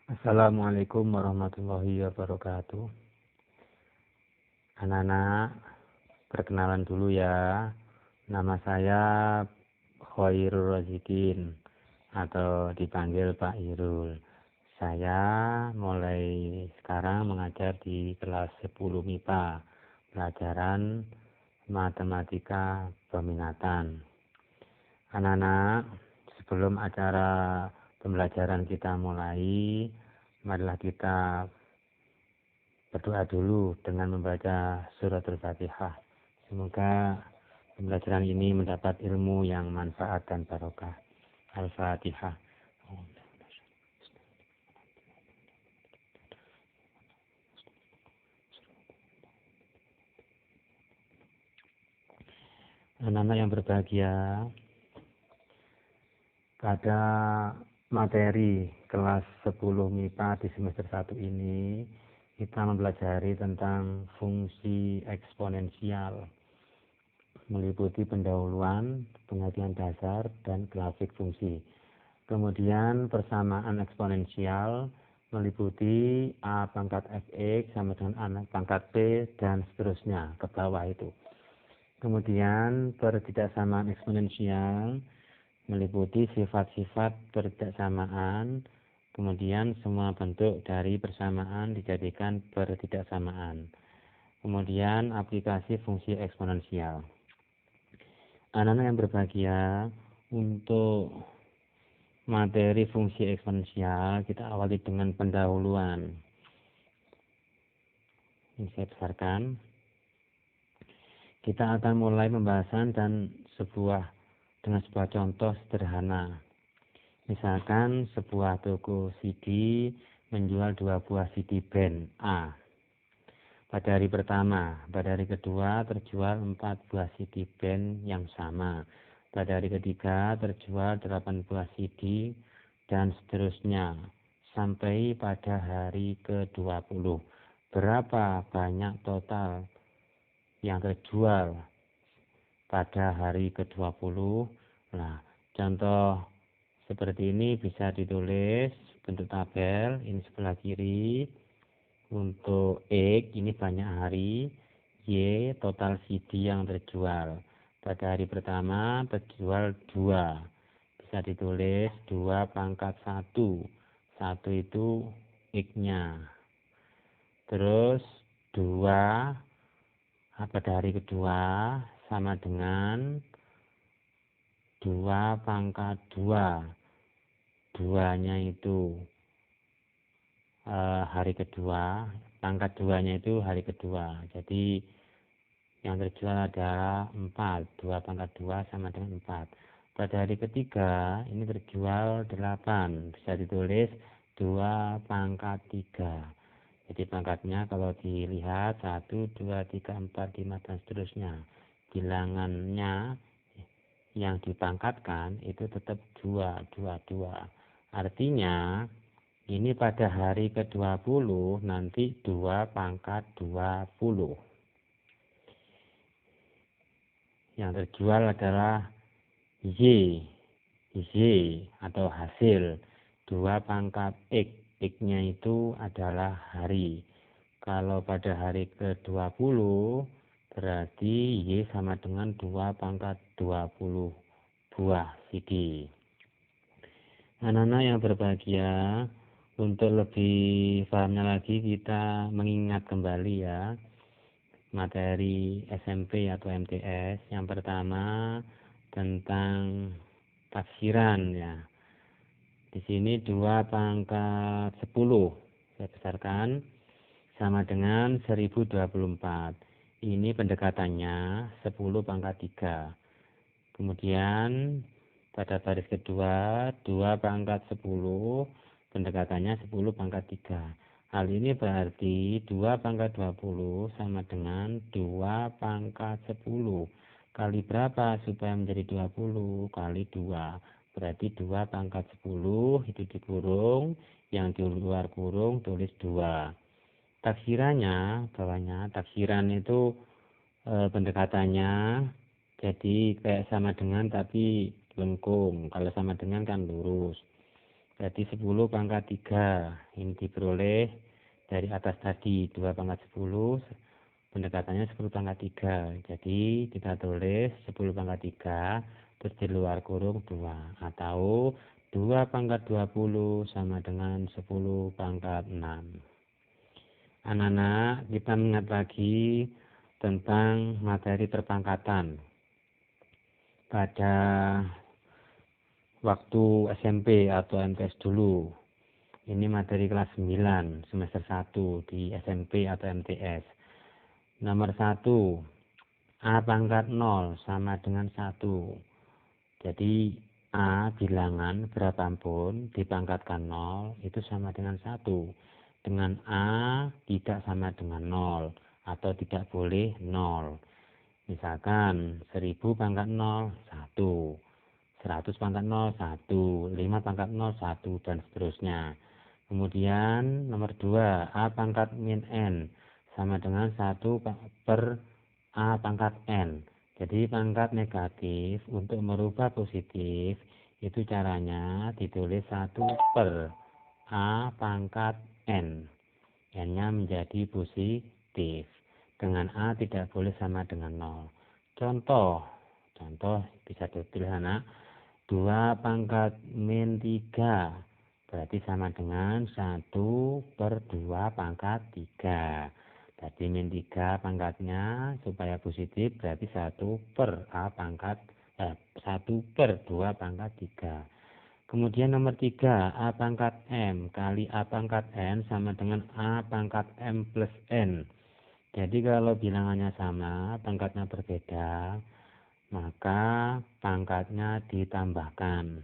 Assalamualaikum warahmatullahi wabarakatuh. Anak-anak, perkenalan dulu ya. Nama saya Khairul Razikin atau dipanggil Pak Irul. Saya mulai sekarang mengajar di kelas 10 MIPA, pelajaran matematika peminatan. Anak-anak, sebelum acara pembelajaran kita mulai, marilah kita berdoa dulu dengan membaca surat Al-Fatihah. Semoga pembelajaran ini mendapat ilmu yang manfaat dan barokah. Al-Fatihah. Anak-anak yang berbahagia, pada materi kelas 10 MIPA di semester 1 ini kita mempelajari tentang fungsi eksponensial, meliputi pendahuluan, pengertian dasar, dan grafik fungsi. Kemudian persamaan eksponensial meliputi A pangkat fx sama dengan A pangkat p dan seterusnya ke bawah itu. Kemudian pertidaksamaan eksponensial meliputi sifat-sifat pertidaksamaan, kemudian semua bentuk dari persamaan dijadikan pertidaksamaan. Kemudian aplikasi fungsi eksponensial. Anak-anak yang berbahagia, untuk materi fungsi eksponensial kita awali dengan pendahuluan. Ini saya besarkan. Kita akan mulai pembahasan dengan sebuah contoh sederhana. Misalkan sebuah toko CD menjual 2 buah CD band A. Pada hari pertama, pada hari kedua terjual 4 buah CD band yang sama. Pada hari ketiga terjual 8 buah CD dan seterusnya sampai pada hari ke-20. Berapa banyak total yang terjual pada hari ke-20? Nah, contoh seperti ini bisa ditulis bentuk tabel. Ini sebelah kiri. Untuk X ini banyak hari, Y total CD yang terjual. Pada hari pertama terjual 2. Bisa ditulis 2 pangkat 1. 1 itu X-nya. Terus 2 pada hari kedua sama dengan 2 pangkat 2. 2-nya itu hari kedua, pangkat 2-nya itu hari kedua. Jadi yang terjual adalah 4. 2 pangkat 2 sama dengan 4. Pada hari ketiga ini terjual 8. Bisa ditulis 2 pangkat 3. Jadi pangkatnya kalau dilihat 1, 2, 3, 4, 5 dan seterusnya. Bilangannya yang dipangkatkan itu tetap 2, 2, 2. Artinya ini pada hari ke-20 nanti 2 pangkat 20. Yang terjual adalah Y atau hasil 2 pangkat X. X-nya itu adalah hari. Kalau pada hari ke-20 berarti Y sama dengan 2 pangkat 20 buah CD. Anak-anak yang berbahagia, untuk lebih pahamnya lagi kita mengingat kembali ya materi SMP atau MTS. Yang pertama tentang tafsiran ya. Di sini 2 pangkat 10 saya besarkan sama dengan 1024. Ini pendekatannya 10 pangkat 3. Kemudian pada baris kedua 2 pangkat 10, pendekatannya 10 pangkat 3. Hal ini berarti 2 pangkat 20 sama dengan 2 pangkat 10. Kali berapa supaya menjadi 20? Kali 2. Berarti 2 pangkat 10 itu dikurung, yang di luar kurung tulis 2. Taksirannya, bawahnya, taksiran itu pendekatannya jadi kayak sama dengan tapi lengkung. Kalau sama dengan kan lurus. Berarti 10 pangkat 3. Ini diperoleh dari atas tadi 2 pangkat 10. Pendekatannya 10 pangkat 3. Jadi kita tulis 10 pangkat 3. Terus di luar kurung 2. Atau 2 pangkat 20 sama dengan 10 pangkat 6. Anak-anak, kita mengingat lagi tentang materi perpangkatan. Pada waktu SMP atau MTS dulu, ini materi kelas 9 semester 1 di SMP atau MTS. Nomor 1, A pangkat 0 sama dengan 1. Jadi A bilangan berapapun dipangkatkan 0 itu sama dengan 1. Dengan A tidak sama dengan 0 atau tidak boleh 0. Misalkan 1000 pangkat 0, 1. 100 pangkat 0, 1. 5 pangkat 0, 1. Dan seterusnya. Kemudian nomor 2, A pangkat min N sama dengan 1 per A pangkat N. Jadi pangkat negatif untuk merubah positif itu caranya ditulis 1 per A pangkat N. N-nya menjadi positif. Dengan A tidak boleh sama dengan 0. Contoh bisa ditulis anak. 2 pangkat min 3. Berarti sama dengan 1 per 2 pangkat 3. Berarti min 3 pangkatnya supaya positif berarti 1 per A pangkat 1 per 2 pangkat 3. Kemudian nomor 3, A pangkat M kali A pangkat N sama dengan A pangkat M plus N. Jadi kalau bilangannya sama, pangkatnya berbeda, maka pangkatnya ditambahkan.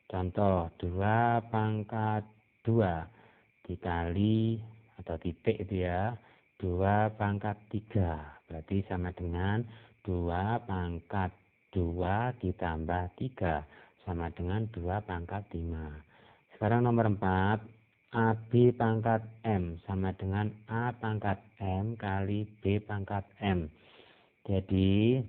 Contoh, 2 pangkat 2 dikali atau titik itu ya, 2 pangkat 3. Berarti sama dengan 2 pangkat 2 ditambah 3. Sama dengan 2 pangkat 5. Sekarang nomor 4, AB pangkat M sama dengan A pangkat M kali B pangkat M. Jadi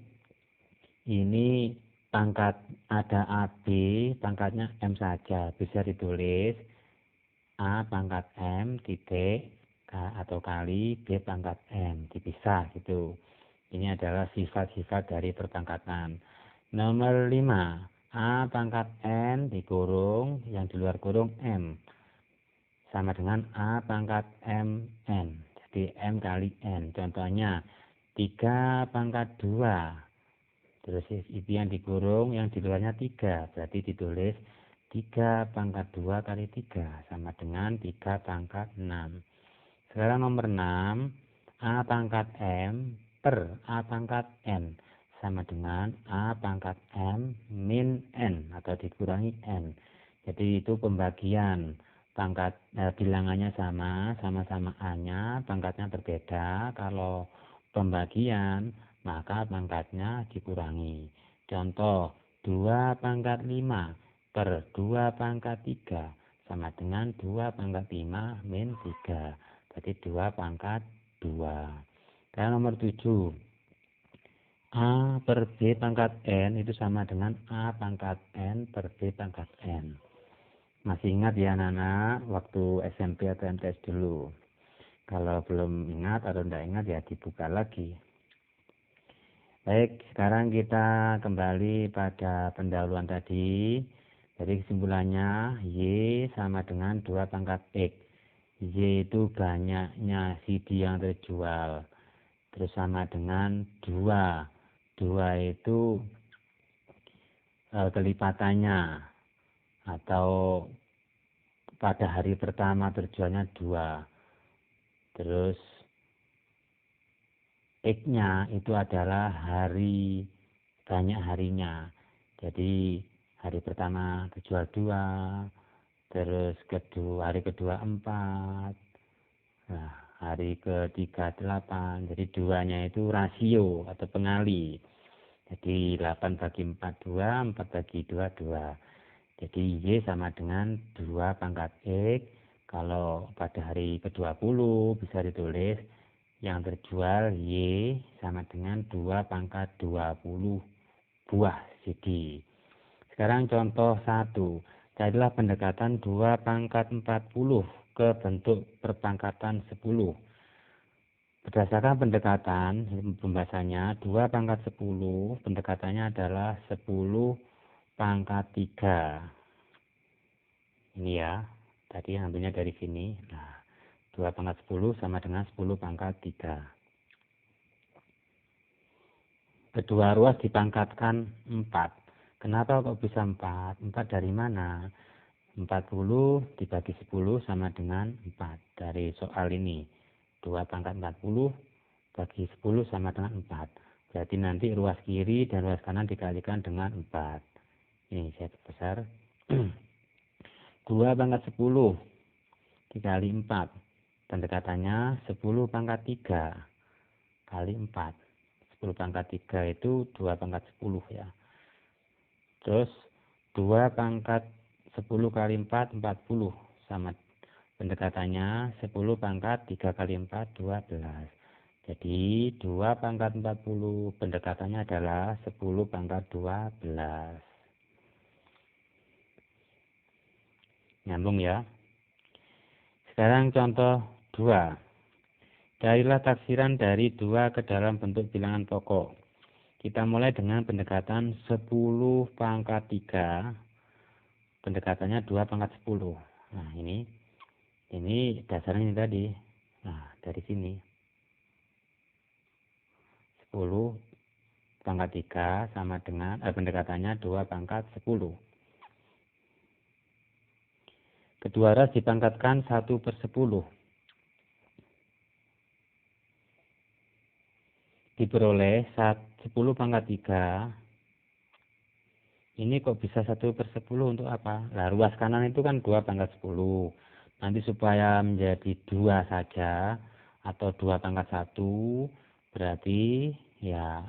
ini pangkat ada AB, pangkatnya M saja. Bisa ditulis A pangkat M titik atau kali B pangkat M. Dipisah gitu. Ini adalah sifat-sifat dari perpangkatan. Nomor 5. A pangkat N dikurung, yang di luar kurung M. Sama dengan A pangkat MN. Jadi M kali N. Contohnya 3 pangkat 2. Terus itu yang dikurung, yang di luarnya 3. Berarti ditulis 3 pangkat 2 kali 3. Sama dengan 3 pangkat 6. Sekarang nomor 6. A pangkat M per A pangkat N. Sama dengan A pangkat M min N atau dikurangi N. Jadi itu pembagian. Bilangannya sama-sama A-nya, pangkatnya berbeda. Kalau pembagian, maka pangkatnya dikurangi. Contoh, 2 pangkat 5 per 2 pangkat 3 sama dengan 2 pangkat 5 min 3. Berarti 2 pangkat 2. Dan nomor 7, A per B pangkat N itu sama dengan A pangkat N per B pangkat N. Masih ingat ya anak-anak waktu SMP atau MTS dulu? Kalau belum ingat atau tidak ingat ya dibuka lagi. Baik, sekarang kita kembali pada pendahuluan tadi. Jadi kesimpulannya Y sama dengan 2 pangkat X. Y itu banyaknya CD yang terjual. Terus sama dengan 2. 2 itu kelipatannya. Atau pada hari pertama terjualnya 2. Terus X-nya itu adalah banyak harinya. Jadi hari pertama terjual 2, terus hari kedua 4, nah, hari ketiga 8. Jadi 2-nya itu rasio atau pengali. Jadi 8 bagi 4 2, 4 bagi 2 2. Jadi Y sama dengan 2 pangkat X. Kalau pada hari ke-20 bisa ditulis yang terjual Y sama dengan 2 pangkat 20 buah CD. Sekarang contoh 1. Carilah pendekatan 2 pangkat 40 ke bentuk perpangkatan 10. Berdasarkan pendekatan, pembahasannya 2 pangkat 10, pendekatannya adalah 10 pangkat 3. Ini ya, tadi ambilnya dari sini. Nah, 2 pangkat 10 sama dengan 10 pangkat 3. Kedua ruas dipangkatkan 4. Kenapa kok bisa 4? 4 dari mana? 40 dibagi 10 sama dengan 4. Dari soal ini. 2 pangkat 40 bagi 10 sama dengan 4. Berarti nanti ruas kiri dan ruas kanan dikalikan dengan 4. Ini saya besar. 2 pangkat 10 dikali 4. Pendekatannya 10 pangkat 3 kali 4. 10 pangkat 3 itu 2 pangkat 10 ya. Terus 2 pangkat 10 kali 4, 40. Sama pendekatannya 10 pangkat 3 kali 4, 12. Jadi 2 pangkat 40 pendekatannya adalah 10 pangkat 12. Nyambung ya. Sekarang contoh 2. Carilah taksiran dari 2 ke dalam bentuk bilangan pokok. Kita mulai dengan pendekatan 10 pangkat 3. Pendekatannya 2 pangkat 10. Nah, ini dasarnya ini tadi. Nah, dari sini. 10 pangkat 3 sama dengan pendekatannya 2 pangkat 10. Kedua ras dipangkatkan 1/10. Diperoleh 10 pangkat 3. Ini kok bisa 1/10 untuk apa? Nah, ruas kanan itu kan 2 pangkat 10. Nanti supaya menjadi 2 saja atau 2 pangkat 1, berarti ya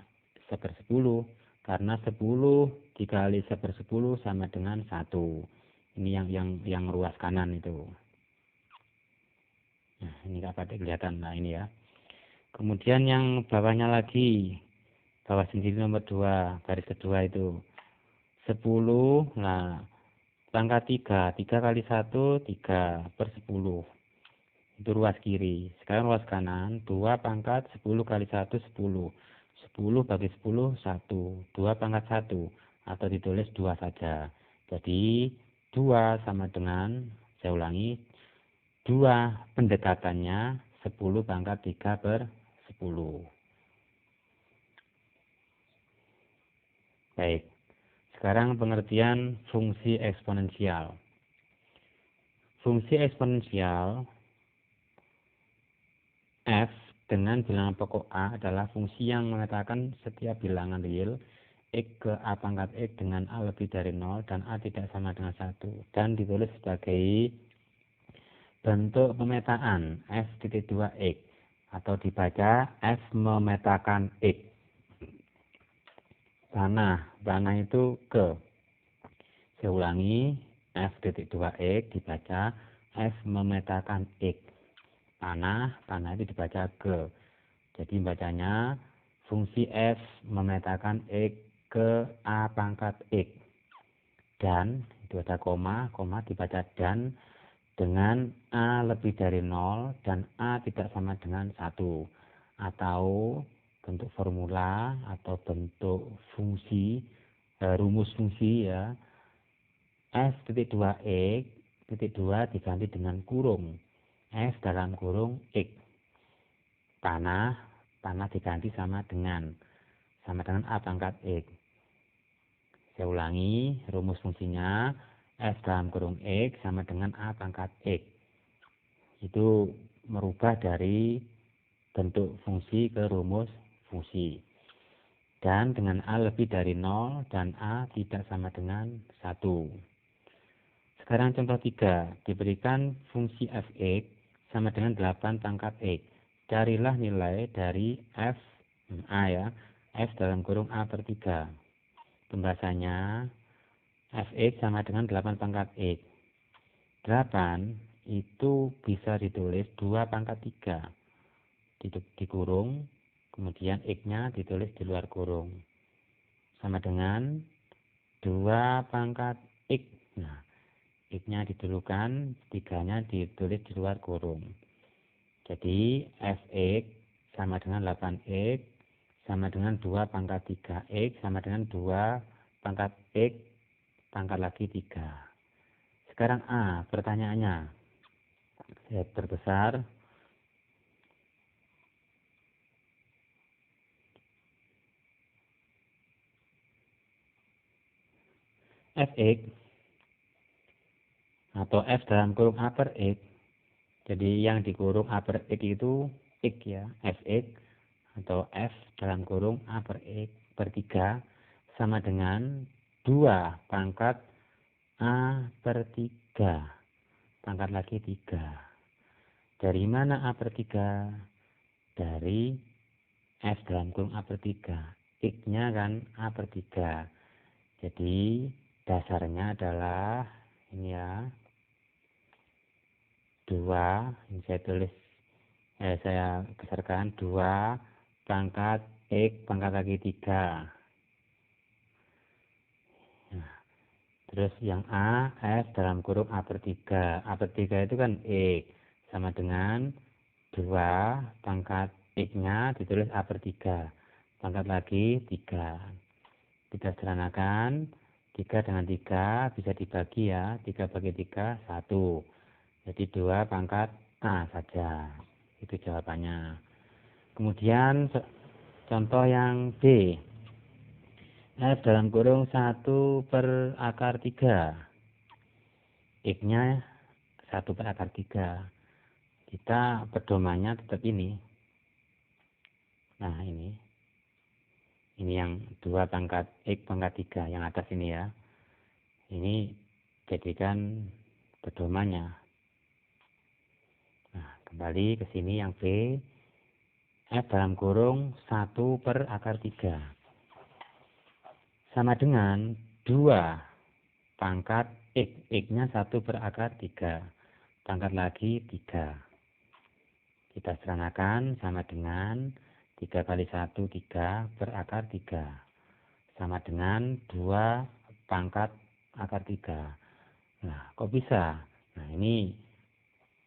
1/10. Karena 10 dikali 1/10 sama dengan 1. Ini yang ruas kanan itu. Nah, ini dapat kelihatan. Nah, ini ya. Kemudian yang bawahnya lagi. Bawah sendiri nomor 2, garis kedua itu. 10, nah pangkat 3, 3 kali 1, 3/10. Itu ruas kiri. Sekarang ruas kanan, 2 pangkat 10 kali 1, 10. 10 bagi 10, 1. 2 pangkat 1. Atau ditulis 2 saja. Jadi 2 sama dengan, saya ulangi, 2 pendekatannya 10 pangkat 3/10. Baik. Sekarang pengertian fungsi eksponensial. Fungsi eksponensial f dengan bilangan pokok a adalah fungsi yang mengatakan setiap bilangan real x ke a pangkat x dengan a lebih dari 0 dan a tidak sama dengan 1 dan ditulis sebagai bentuk pemetaan f(2x) atau dibaca f memetakan x. Panah itu ke. Saya ulangi, f(2x) dibaca f memetakan x. Panah itu dibaca ke. Jadi bacanya fungsi f memetakan x ke a pangkat x. Dan, itu ada koma dibaca dan dengan a lebih dari 0 dan a tidak sama dengan 1. Atau bentuk formula atau bentuk fungsi, rumus fungsi ya. f(2x) titik 2 diganti dengan kurung f dalam kurung x. Panah diganti sama dengan a pangkat x. Saya ulangi, rumus fungsinya f dalam kurung x sama dengan a pangkat x. Itu merubah dari bentuk fungsi ke rumus fungsi. Dan dengan a lebih dari 0 dan a tidak sama dengan 1. Sekarang contoh 3. Diberikan fungsi fx sama dengan 8 pangkat x. Carilah nilai dari f a ya, f dalam kurung a/3. Pembahasannya fx sama dengan 8 pangkat x. 8 itu bisa ditulis 2 pangkat 3 dikurung, kemudian x-nya ditulis di luar kurung. Sama dengan 2 pangkat x. Nah, X-nya didulukan, 3-nya ditulis di luar kurung. Jadi Fx sama dengan 8X sama dengan 2 pangkat 3X sama dengan 2 pangkat X pangkat lagi 3. Sekarang A, pertanyaannya. Saya perbesar. Fx atau F dalam kurung A per X. Jadi yang dikurung A per X itu X ya, Fx atau F dalam kurung A per X per 3 sama dengan 2 pangkat A per 3 pangkat lagi 3. Dari mana A per 3? Dari F dalam kurung A per 3. X-nya kan A per 3. Jadi dasarnya adalah ini ya, 2, ini saya tulis, saya besarkan 2 pangkat X pangkat lagi 3. Nah, terus yang A, F dalam kurung A per 3. A per 3 itu kan X sama dengan 2 pangkat X-nya ditulis A per 3. Pangkat lagi 3. Kita sederhanakan, 3 dengan 3 bisa dibagi ya, 3 bagi 3, 1. Jadi 2 pangkat A saja. Itu jawabannya. Kemudian contoh yang B. F dalam kurung 1 per akar 3. X-nya 1 per akar 3. Kita pedomannya tetap ini. Nah ini. Ini yang 2 pangkat X pangkat 3. Yang atas ini ya. Ini jadikan pedomannya. Nah, kembali ke sini yang B. F dalam kurung 1 per akar 3. Sama dengan 2 pangkat X. X-nya 1 per akar 3. Pangkat lagi 3. Kita sederhanakan sama dengan 3 kali 1, 3 per akar 3. Sama dengan 2 pangkat akar 3. Nah, kok bisa? Nah, ini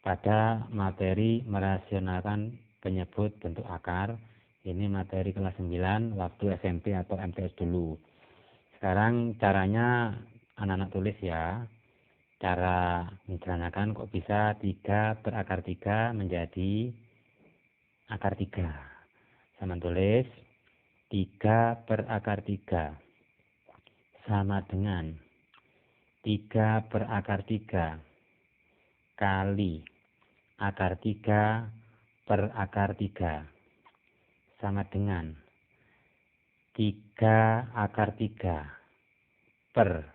pada materi merasionalkan penyebut bentuk akar, ini materi kelas 9 waktu SMP atau MTS dulu. Sekarang caranya anak-anak tulis ya. Cara menyederhanakan kok bisa 3 per akar 3 menjadi akar 3. Sama tulis 3 per akar 3 sama dengan 3 per akar 3 kali akar 3 per akar 3 sama dengan 3 akar 3 per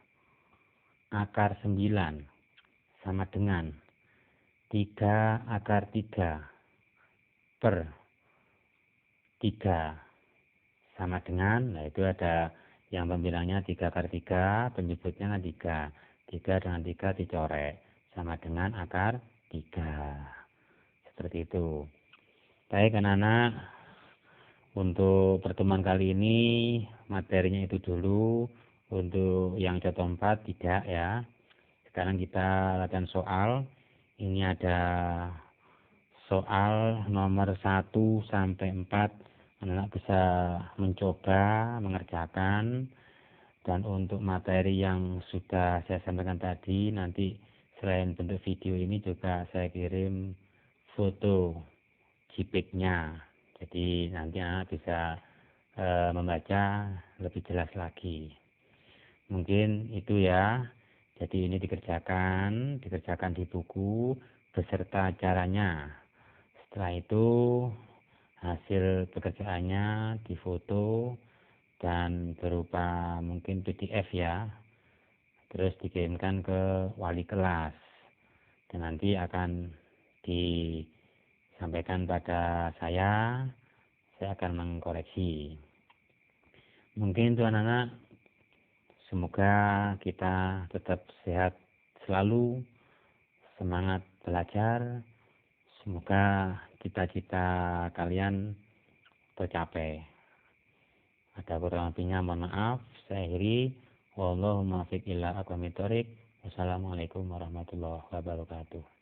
akar 9 sama dengan 3 akar 3 per 3 sama dengan, nah itu ada yang pembilangnya 3 akar 3, penyebutnya kan 3. 3 dengan 3 dicorek sama dengan akar 3. Seperti itu. Baik anak-anak, untuk pertemuan kali ini materinya itu dulu. Untuk yang contoh 4 tidak ya. Sekarang kita latihan soal. Ini ada soal nomor 1 sampai 4. Anak-anak bisa mencoba mengerjakan. Dan untuk materi yang sudah saya sampaikan tadi, nanti selain bentuk video ini juga saya kirim foto JPEG-nya. Jadi nanti anak bisa membaca lebih jelas lagi. Mungkin itu ya. Jadi ini dikerjakan di buku beserta caranya. Setelah itu hasil pekerjaannya difoto dan berupa mungkin PDF ya. Terus dikirimkan ke wali kelas. Dan nanti akan disampaikan pada saya akan mengkoreksi. Mungkin itu anak-anak, semoga kita tetap sehat selalu, semangat belajar, semoga cita-cita kalian tercapai. Ada kurang lebihnya mohon maaf, saya akhiri. Wallahul muwaffiq ila aqwamit thoriq. Wassalamualaikum warahmatullahi wabarakatuh.